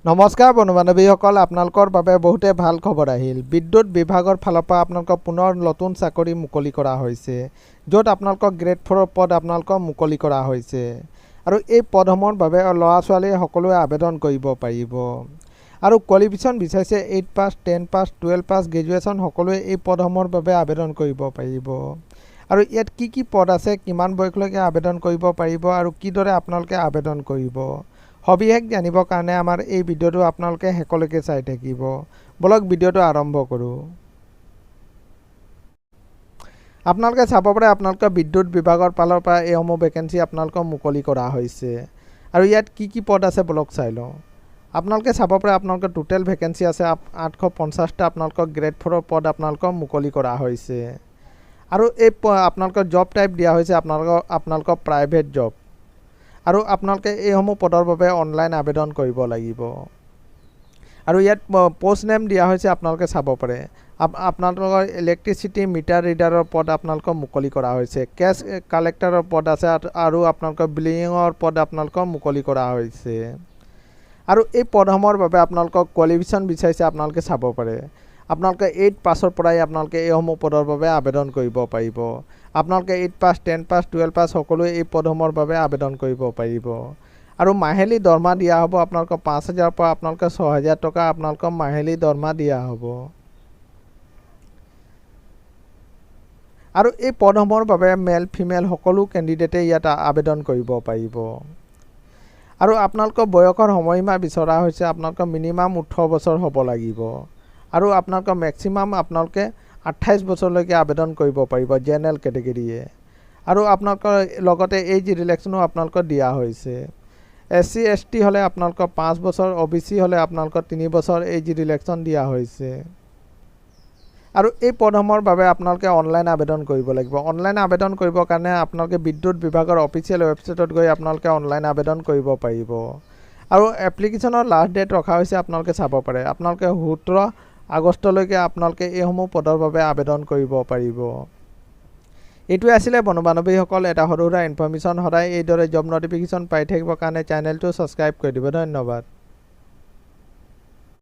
নমস্কাৰ বন্ধু বান্ধৱীসকল, আপোনালোকৰ বাবে বহুতে ভাল খবৰ আহিল। বিদ্যুৎ বিভাগৰ ফালৰ পৰা আপোনালোকক পুনৰ নতুন চাকৰি মুকলি কৰা হৈছে, য'ত আপোনালোকক গ্ৰেড 4 পদ আপোনালোকক মুকলি কৰা হৈছে। আৰু এই পদসমূহৰ বাবে ল'ৰা ছোৱালীয়ে সকলোৱে আবেদন কৰিব পাৰিব। আৰু কোৱালিফিকেশ্যন বিচাৰিছে 8 পাছ, 10 পাছ, 12 পাছ, গ্ৰেজুৱেশ্যন সকলোৱে এই পদসমূহৰ বাবে আবেদন কৰিব পাৰিব। আৰু ইয়াত কি পদ আছে, কিমান বয়সলৈকে আবেদন কৰিব পাৰিব আৰু কিদৰে আপোনালোকে আবেদন কৰিব, সবিশেষ জানিবৰ কাৰণে আমাৰ এই ভিডিঅ'টো আপোনালোকে শেষলৈকে চাই থাকিব। বলক ভিডিঅ'টো আৰম্ভ কৰোঁ। আপোনালোকে চাব পাৰে আপোনালোকৰ বিদ্যুৎ বিভাগৰ ফালৰ পৰা এইসমূহ ভেকেঞ্চি আপোনালোকক মুকলি কৰা হৈছে। আৰু ইয়াত কি পদ আছে বলক চাই লওঁ। আপোনালোকে চাব পাৰে আপোনালোকৰ টোটেল ভেকেঞ্চি আছে 850টা আপোনালোকক গ্ৰেড 4 পদ আপোনালোকক মুকলি কৰা হৈছে। আৰু এই আপোনালোকৰ জব টাইপ দিয়া হৈছে আপোনালোকৰ প্ৰাইভেট জব। আৰু আপোনালোকে এইসমূহ পদৰ বাবে অনলাইন আবেদন কৰিব লাগিব। আৰু ইয়াত পোষ্ট নেম দিয়া হৈছে আপোনালোকে চাব পাৰে। আপোনালোকৰ ইলেক্ট্ৰিচিটি মিটাৰ ৰিডাৰৰ পদ আপোনালোকক মুকলি কৰা হৈছে। কেছ কালেক্টৰৰ পদ আছে আৰু আপোনালোকৰ বিলিঙৰ পদ আপোনালোকক মুকলি কৰা হৈছে। আৰু এই পদসমূহৰ বাবে আপোনালোকক কোৱালিফিকেশ্যন বিচাৰিছে আপোনালোকে চাব পাৰে। আপোনালোকে 8 পাছৰ পৰাই আপোনালোকে এইসমূহ পদৰ বাবে আবেদন কৰিব পাৰিব। আপোনালোকে 8 পাছ, 10 পাছ, 12 পাছ সকলোৱে এই পদসমূহৰ বাবে আবেদন কৰিব পাৰিব। আৰু মাহিলী দৰমহা দিয়া হ'ব আপোনালোকক 5,000 পৰা আপোনালোকে 6,000 টকা আপোনালোকক মাহিলী দৰমহা দিয়া হ'ব। আৰু এই পদসমূহৰ বাবে মেল ফিমেল সকলো কেণ্ডিডেটে ইয়াত আবেদন কৰিব পাৰিব। আৰু আপোনালোকৰ বয়সৰ সময়সীমা বিচৰা হৈছে আপোনালোকৰ মিনিমাম 18 বছৰ হ'ব লাগিব। আৰু আপোনালোকৰ মেক্সিমাম আপোনালোকে 28 বছৰলৈকে আবেদন কৰিব পাৰিব জেনেৰেল কেটেগৰীয়ে। আৰু আপোনালোকৰ লগতে এইজ ৰিলেক্সনো আপোনালোকক দিয়া হৈছে। SC ST হ'লে আপোনালোকৰ 5 বছৰ, OBC হ'লে আপোনালোকৰ 3 বছৰ এইজ ৰিলেক্সন দিয়া হৈছে। আৰু এই পদসমূহৰ বাবে আপোনালোকে অনলাইন আবেদন কৰিব লাগিব। অনলাইন আবেদন কৰিবৰ কাৰণে আপোনালোকে বিদ্যুৎ বিভাগৰ অফিচিয়েল ৱেবছাইটত গৈ আপোনালোকে অনলাইন আবেদন কৰিব পাৰিব। আৰু এপ্লিকেশ্যনৰ লাষ্ট ডেট ৰখা হৈছে আপোনালোকে চাব পাৰে। আপোনালোকে 17 আগষ্টলৈকে আপোনালোকে এইসমূহ পদৰ বাবে আবেদন কৰিব পাৰিব। এইটোৱে আছিলে বন্ধু বান্ধৱীসকল এটা সৰু সুৰা ইনফৰ্মেশ্যন। সদায় এইদৰে জব নটিফিকেশ্যন পাই থাকিবৰ কাৰণে চেনেলটো ছাবস্ক্ৰাইব কৰি দিব। ধন্যবাদ।